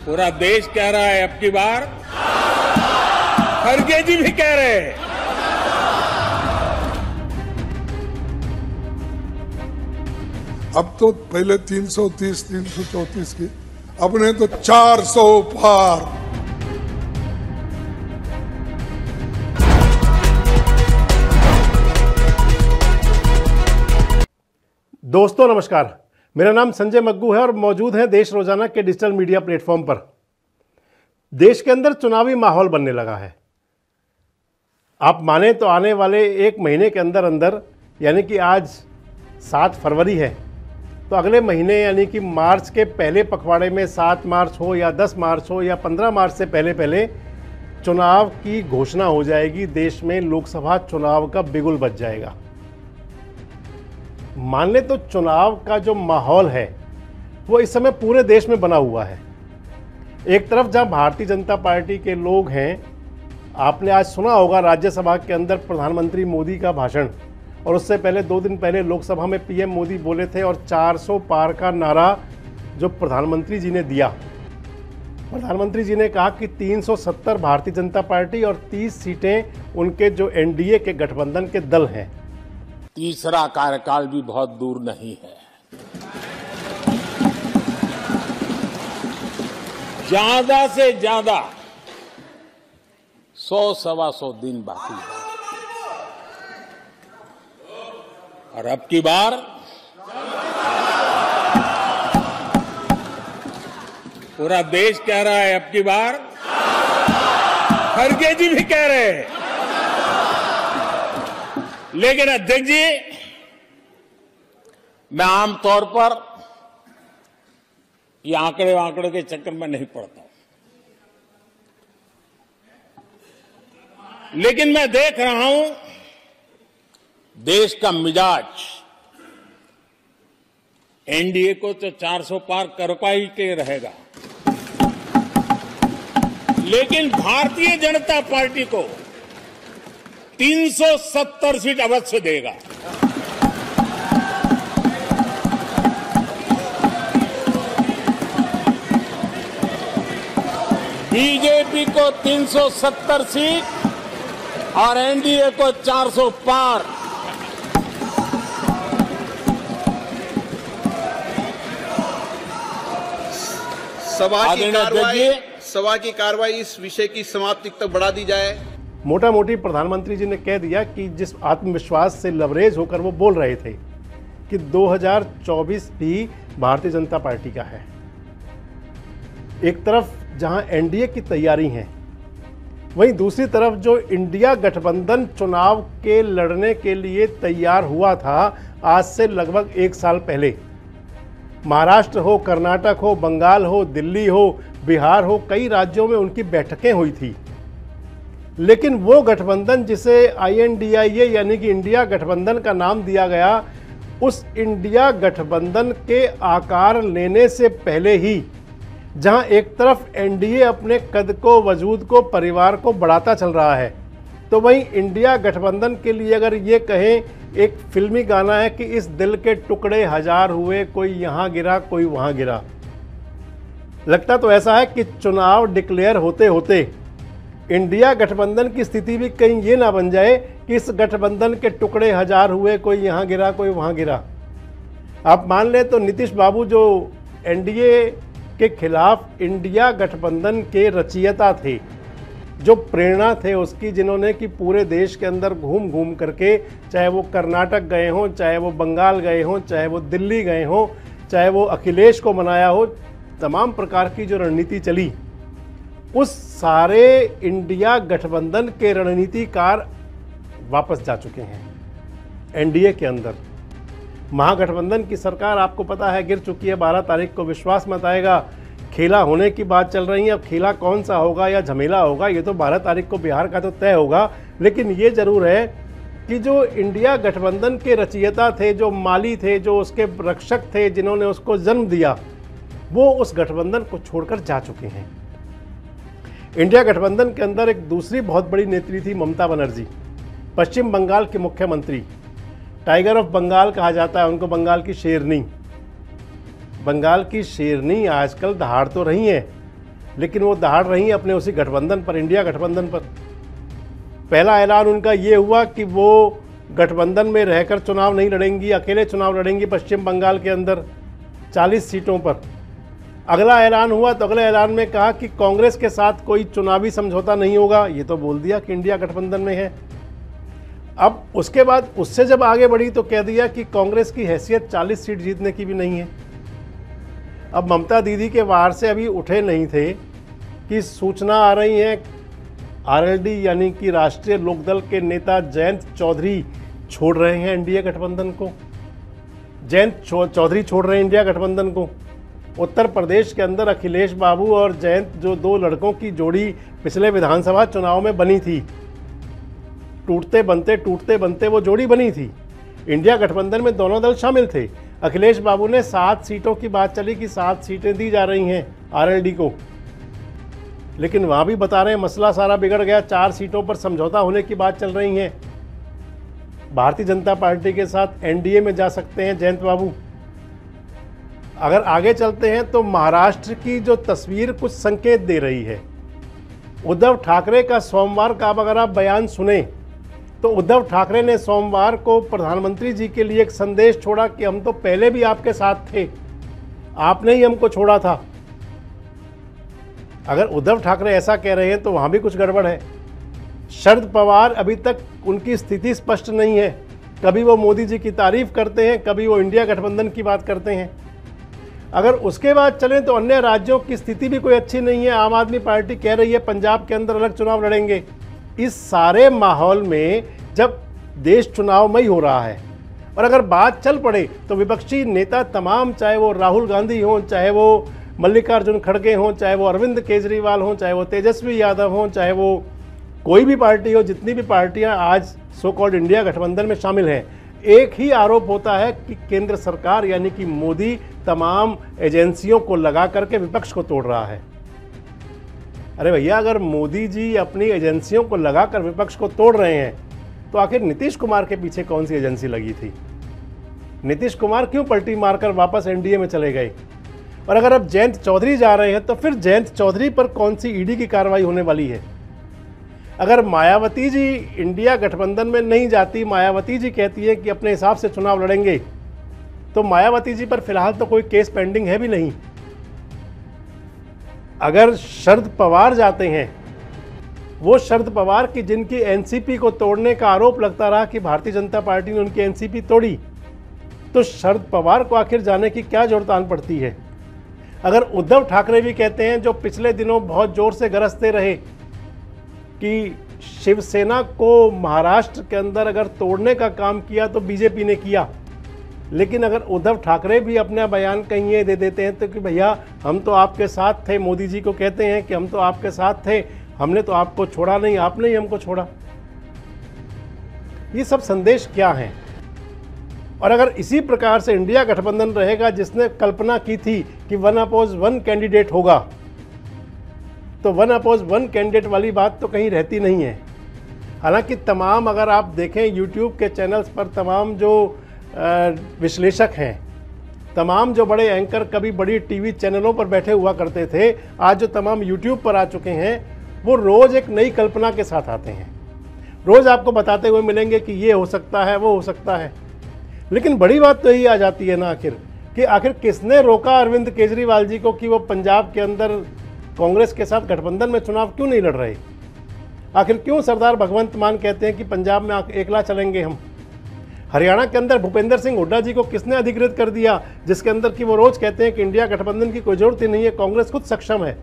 पूरा देश कह रहा है अब की बार, खड़गे जी भी कह रहे हैं। अब तो पहले 330, 334 की, अब ने तो 400 पार। दोस्तों नमस्कार, मेरा नाम संजय मग्गू है और मौजूद है देश रोजाना के डिजिटल मीडिया प्लेटफॉर्म पर। देश के अंदर चुनावी माहौल बनने लगा है। आप माने तो आने वाले एक महीने के अंदर अंदर, यानी कि आज 7 फरवरी है, तो अगले महीने यानी कि मार्च के पहले पखवाड़े में 7 मार्च हो या 10 मार्च हो या 15 मार्च से पहले पहले चुनाव की घोषणा हो जाएगी। देश में लोकसभा चुनाव का बिगुल बज जाएगा। मान ले तो चुनाव का जो माहौल है वो इस समय पूरे देश में बना हुआ है। एक तरफ जहां भारतीय जनता पार्टी के लोग हैं, आपने आज सुना होगा राज्यसभा के अंदर प्रधानमंत्री मोदी का भाषण, और उससे पहले 2 दिन पहले लोकसभा में पीएम मोदी बोले थे और 400 पार का नारा जो प्रधानमंत्री जी ने दिया। प्रधानमंत्री जी ने कहा कि 370 भारतीय जनता पार्टी और 30 सीटें उनके जो एनडीए के गठबंधन के दल हैं। तीसरा कार्यकाल भी बहुत दूर नहीं है। ज्यादा से ज्यादा 100-125 दिन बाकी है। और अब की बार पूरा देश कह रहा है, अब की बार खड़गे जी भी कह रहे हैं। लेकिन अध्यक्ष जी, मैं आमतौर पर ये आंकड़े के चक्कर में नहीं पड़ता, लेकिन मैं देख रहा हूं देश का मिजाज एनडीए को तो 400 पार कर पाई के रहेगा, लेकिन भारतीय जनता पार्टी को 370 सीट अवश्य देगा। बीजेपी को 370 सीट और एनडीए को 400 पार। सभा की कार्रवाई इस विषय की समाप्ति तक बढ़ा दी जाए। मोटा मोटी प्रधानमंत्री जी ने कह दिया कि जिस आत्मविश्वास से लवरेज होकर वो बोल रहे थे कि 2024 भी भारतीय जनता पार्टी का है। एक तरफ जहां एनडीए की तैयारी है, वहीं दूसरी तरफ जो इंडिया गठबंधन चुनाव के लड़ने के लिए तैयार हुआ था आज से लगभग 1 साल पहले। महाराष्ट्र हो, कर्नाटक हो, बंगाल हो, दिल्ली हो, बिहार हो, कई राज्यों में उनकी बैठकें हुई थी। लेकिन वो गठबंधन जिसे INDIA यानी कि इंडिया गठबंधन का नाम दिया गया, उस इंडिया गठबंधन के आकार लेने से पहले ही जहां एक तरफ एनडीए अपने कद को, वजूद को, परिवार को बढ़ाता चल रहा है, तो वहीं इंडिया गठबंधन के लिए अगर ये कहें, एक फिल्मी गाना है कि इस दिल के टुकड़े हजार हुए, कोई यहां गिरा कोई वहां गिरा। लगता तो ऐसा है कि चुनाव डिक्लेयर होते होते इंडिया गठबंधन की स्थिति भी कहीं ये ना बन जाए कि इस गठबंधन के टुकड़े हजार हुए, कोई यहां गिरा कोई वहां गिरा। आप मान लें तो नीतीश बाबू जो एनडीए के खिलाफ इंडिया गठबंधन के रचयिता थे, जो प्रेरणा थे उसकी, जिन्होंने कि पूरे देश के अंदर घूम घूम करके, चाहे वो कर्नाटक गए हों, चाहे वो बंगाल गए हों, चाहे वो दिल्ली गए हों, चाहे वो अखिलेश को मनाया हो, तमाम प्रकार की जो रणनीति चली, उस सारे इंडिया गठबंधन के रणनीतिकार वापस जा चुके हैं एनडीए के अंदर। महागठबंधन की सरकार आपको पता है गिर चुकी है। 12 तारीख को विश्वास मत आएगा, खेला होने की बात चल रही है। अब खेला कौन सा होगा या झमेला होगा, ये तो 12 तारीख को बिहार का तो तय होगा। लेकिन ये जरूर है कि जो इंडिया गठबंधन के रचयिता थे, जो माली थे, जो उसके रक्षक थे, जिन्होंने उसको जन्म दिया, वो उस गठबंधन को छोड़कर जा चुके हैं। इंडिया गठबंधन के अंदर एक दूसरी बहुत बड़ी नेत्री थी ममता बनर्जी, पश्चिम बंगाल के मुख्यमंत्री। टाइगर ऑफ बंगाल कहा जाता है उनको, बंगाल की शेरनी। बंगाल की शेरनी आजकल दहाड़ तो रही है, लेकिन वो दहाड़ रही हैं अपने उसी गठबंधन पर, इंडिया गठबंधन पर। पहला ऐलान उनका ये हुआ कि वो गठबंधन में रहकर चुनाव नहीं लड़ेंगी, अकेले चुनाव लड़ेंगी पश्चिम बंगाल के अंदर 40 सीटों पर। अगला ऐलान हुआ तो अगले ऐलान में कहा कि कांग्रेस के साथ कोई चुनावी समझौता नहीं होगा, ये तो बोल दिया कि इंडिया गठबंधन में है। अब उसके बाद उससे जब आगे बढ़ी तो कह दिया कि कांग्रेस की हैसियत 40 सीट जीतने की भी नहीं है। अब ममता दीदी के वार से अभी उठे नहीं थे कि सूचना आ रही है आरएलडी यानी कि राष्ट्रीय लोकदल के नेता जयंत चौधरी छोड़ रहे हैं इंडिया गठबंधन को। जयंत चौधरी छोड़ रहे हैं इंडिया गठबंधन को। उत्तर प्रदेश के अंदर अखिलेश बाबू और जयंत, जो दो लड़कों की जोड़ी पिछले विधानसभा चुनाव में बनी थी, टूटते बनते वो जोड़ी बनी थी। इंडिया गठबंधन में दोनों दल शामिल थे। अखिलेश बाबू ने 7 सीटों की बात चली कि 7 सीटें दी जा रही हैं आरएलडी को, लेकिन वहां भी बता रहे हैं मसला सारा बिगड़ गया। 4 सीटों पर समझौता होने की बात चल रही है। भारतीय जनता पार्टी के साथ एनडीए में जा सकते हैं जयंत बाबू। अगर आगे चलते हैं तो महाराष्ट्र की जो तस्वीर कुछ संकेत दे रही है। उद्धव ठाकरे का सोमवार का अगर आप बयान सुने तो उद्धव ठाकरे ने सोमवार को प्रधानमंत्री जी के लिए एक संदेश छोड़ा कि हम तो पहले भी आपके साथ थे, आपने ही हमको छोड़ा था। अगर उद्धव ठाकरे ऐसा कह रहे हैं तो वहां भी कुछ गड़बड़ है। शरद पवार अभी तक उनकी स्थिति स्पष्ट नहीं है। कभी वो मोदी जी की तारीफ करते हैं, कभी वो इंडिया गठबंधन की बात करते हैं। अगर उसके बाद चलें तो अन्य राज्यों की स्थिति भी कोई अच्छी नहीं है। आम आदमी पार्टी कह रही है पंजाब के अंदर अलग चुनाव लड़ेंगे। इस सारे माहौल में जब देश चुनावमय हो रहा है और अगर बात चल पड़े तो विपक्षी नेता तमाम, चाहे वो राहुल गांधी हों, चाहे वो मल्लिकार्जुन खड़गे हों, चाहे वो अरविंद केजरीवाल हों, चाहे वो तेजस्वी यादव हों, चाहे वो कोई भी पार्टी हो, जितनी भी पार्टियां आज सो कॉल्ड इंडिया गठबंधन में शामिल हैं, एक ही आरोप होता है कि केंद्र सरकार यानी कि मोदी तमाम एजेंसियों को लगा करके विपक्ष को तोड़ रहा है। अरे भैया, अगर मोदी जी अपनी एजेंसियों को लगाकर विपक्ष को तोड़ रहे हैं तो आखिर नीतीश कुमार के पीछे कौन सी एजेंसी लगी थी? नीतीश कुमार क्यों पलटी मारकर वापस एनडीए में चले गए? और अगर अब जयंत चौधरी जा रहे हैं तो फिर जयंत चौधरी पर कौन सी ईडी की कार्रवाई होने वाली है? अगर मायावती जी इंडिया गठबंधन में नहीं जाती, मायावती जी कहती है कि अपने हिसाब से चुनाव लड़ेंगे, तो मायावती जी पर फिलहाल तो कोई केस पेंडिंग है भी नहीं। अगर शरद पवार जाते हैं, वो शरद पवार की जिनकी एनसीपी को तोड़ने का आरोप लगता रहा कि भारतीय जनता पार्टी ने उनकी एनसीपी तोड़ी, तो शरद पवार को आखिर जाने की क्या जरूरत आन पड़ती है? अगर उद्धव ठाकरे भी कहते हैं, जो पिछले दिनों बहुत जोर से गरजते रहे कि शिवसेना को महाराष्ट्र के अंदर अगर तोड़ने का काम किया तो बीजेपी ने किया, लेकिन अगर उद्धव ठाकरे भी अपना बयान कहीं ये दे देते हैं तो कि भैया हम तो आपके साथ थे, मोदी जी को कहते हैं कि हम तो आपके साथ थे, हमने तो आपको छोड़ा नहीं, आपने ही हमको छोड़ा, ये सब संदेश क्या हैं? और अगर इसी प्रकार से इंडिया गठबंधन रहेगा, जिसने कल्पना की थी कि 1 अपोज 1 कैंडिडेट होगा, तो 1 अपोज 1 कैंडिडेट वाली बात तो कहीं रहती नहीं है। हालांकि तमाम, अगर आप देखें यूट्यूब के चैनल्स पर, तमाम जो विश्लेषक हैं, तमाम जो बड़े एंकर कभी बड़ी टीवी चैनलों पर बैठे हुआ करते थे, आज जो तमाम यूट्यूब पर आ चुके हैं, वो रोज़ एक नई कल्पना के साथ आते हैं। रोज़ आपको बताते हुए मिलेंगे कि ये हो सकता है, वो हो सकता है। लेकिन बड़ी बात तो यही आ जाती है ना आखिर, कि आखिर किसने रोका अरविंद केजरीवाल जी को कि वो पंजाब के अंदर कांग्रेस के साथ गठबंधन में चुनाव क्यों नहीं लड़ रहे? आखिर क्यों सरदार भगवंत मान कहते हैं कि पंजाब में एकला चलेंगे हम? हरियाणा के अंदर भूपेंद्र सिंह हुड्डा जी को किसने अधिकृत कर दिया, जिसके अंदर कि वो रोज कहते हैं कि इंडिया गठबंधन की कोई जरूरत ही नहीं है, कांग्रेस खुद सक्षम है।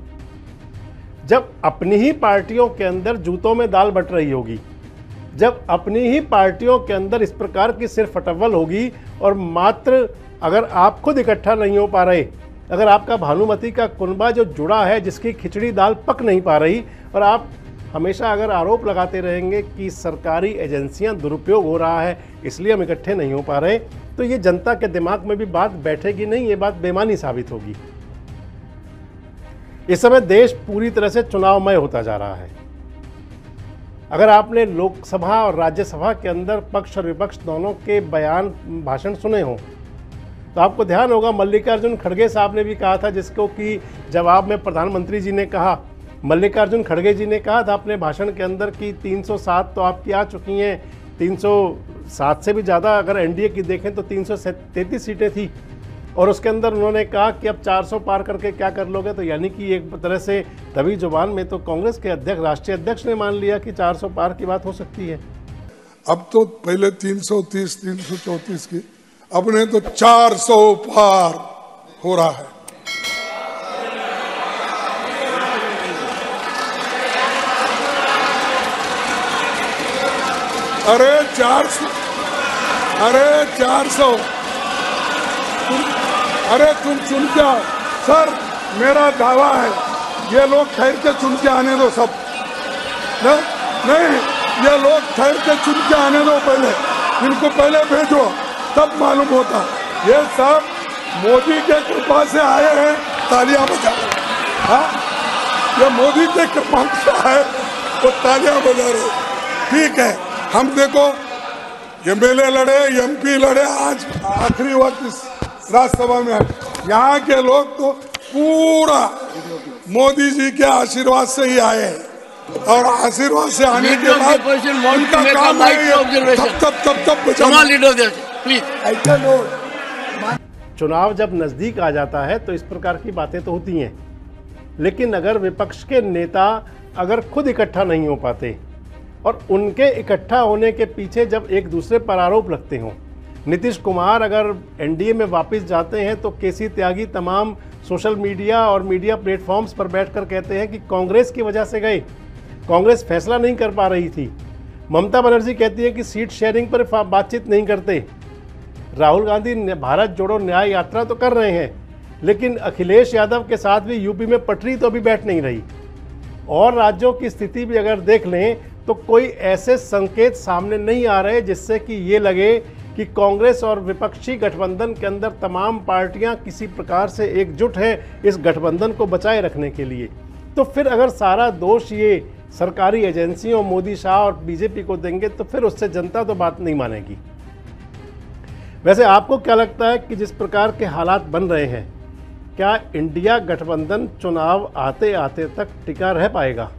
जब अपनी ही पार्टियों के अंदर जूतों में दाल बट रही होगी, जब अपनी ही पार्टियों के अंदर इस प्रकार की सिर फटव्वल होगी, और मात्र अगर आप खुद इकट्ठा नहीं हो पा रहे, अगर आपका भानुमति का कुनबा जो जुड़ा है, जिसकी खिचड़ी दाल पक नहीं पा रही, और आप हमेशा अगर आरोप लगाते रहेंगे कि सरकारी एजेंसियां दुरुपयोग हो रहा है इसलिए हम इकट्ठे नहीं हो पा रहे, तो ये जनता के दिमाग में भी बात बैठेगी नहीं, ये बात बेमानी साबित होगी। इस समय देश पूरी तरह से चुनावमय होता जा रहा है। अगर आपने लोकसभा और राज्यसभा के अंदर पक्ष और विपक्ष दोनों के बयान, भाषण सुने हों, तो आपको ध्यान होगा मल्लिकार्जुन खड़गे साहब ने भी कहा था, जिसको कि जवाब में प्रधानमंत्री जी ने कहा, मल्लिकार्जुन खड़गे जी ने कहा था अपने भाषण के अंदर कि 307 तो आपकी आ चुकी हैं, 307 से भी ज़्यादा अगर एनडीए की देखें तो 333 सीटें थी, और उसके अंदर उन्होंने कहा कि अब 400 पार करके क्या कर लोगे। तो यानी कि एक तरह से तभी जुबान में तो कांग्रेस के अध्यक्ष, राष्ट्रीय अध्यक्ष ने मान लिया कि 400 पार की बात हो सकती है। अब तो पहले 330 334 की, अब ने तो 400 पार हो रहा है। अरे 400 अरे तुम सुन के आओ सर, मेरा दावा है ये लोग ठहर के चुन के आने दो सब। नहीं, ये लोग ठहर के चुन के आने दो पहले, इनको पहले भेजो तब मालूम होता। ये सब मोदी के कृपा से आए हैं, तालियां बजा रहे। हाँ, ये मोदी के कृपा से आए तो तालियां बजा रहे। ठीक है, हम देखो एमएलए लड़े, एमपी लड़े, आज आखिरी वक्त इस राज्यसभा में यहाँ के लोग तो पूरा मोदी जी के आशीर्वाद से ही आए हैं, और आशीर्वाद से आने के बाद उनका काम है। चुनाव जब नजदीक आ जाता है तो इस प्रकार की बातें तो होती हैं, लेकिन अगर विपक्ष के नेता अगर खुद इकट्ठा नहीं हो पाते और उनके इकट्ठा होने के पीछे जब एक दूसरे पर आरोप लगते हों, नीतीश कुमार अगर एनडीए में वापस जाते हैं तो केसी त्यागी तमाम सोशल मीडिया और मीडिया प्लेटफॉर्म्स पर बैठकर कहते हैं कि कांग्रेस की वजह से गए, कांग्रेस फैसला नहीं कर पा रही थी। ममता बनर्जी कहती है कि सीट शेयरिंग पर बातचीत नहीं करते। राहुल गांधी भारत जोड़ो न्याय यात्रा तो कर रहे हैं, लेकिन अखिलेश यादव के साथ भी यूपी में पटरी तो अभी बैठ नहीं रही। और राज्यों की स्थिति भी अगर देख लें तो कोई ऐसे संकेत सामने नहीं आ रहे जिससे कि ये लगे कि कांग्रेस और विपक्षी गठबंधन के अंदर तमाम पार्टियां किसी प्रकार से एकजुट हैं इस गठबंधन को बचाए रखने के लिए। तो फिर अगर सारा दोष ये सरकारी एजेंसियों, मोदी शाह और बीजेपी को देंगे तो फिर उससे जनता तो बात नहीं मानेगी। वैसे आपको क्या लगता है कि जिस प्रकार के हालात बन रहे हैं, क्या इंडिया गठबंधन चुनाव आते आते तक टिका रह पाएगा?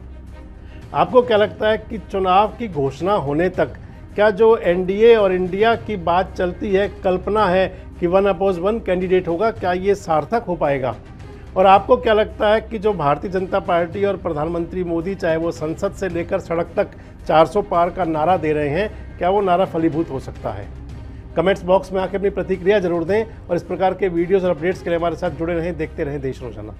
आपको क्या लगता है कि चुनाव की घोषणा होने तक क्या जो एनडीए और इंडिया की बात चलती है, कल्पना है कि 1/1 कैंडिडेट होगा, क्या ये सार्थक हो पाएगा? और आपको क्या लगता है कि जो भारतीय जनता पार्टी और प्रधानमंत्री मोदी, चाहे वो संसद से लेकर सड़क तक 400 पार का नारा दे रहे हैं, क्या वो नारा फलीभूत हो सकता है? कमेंट्स बॉक्स में आकर अपनी प्रतिक्रिया जरूर दें और इस प्रकार के वीडियोज़ और अपडेट्स के लिए हमारे साथ जुड़े रहें, देखते रहें देश रोजाना।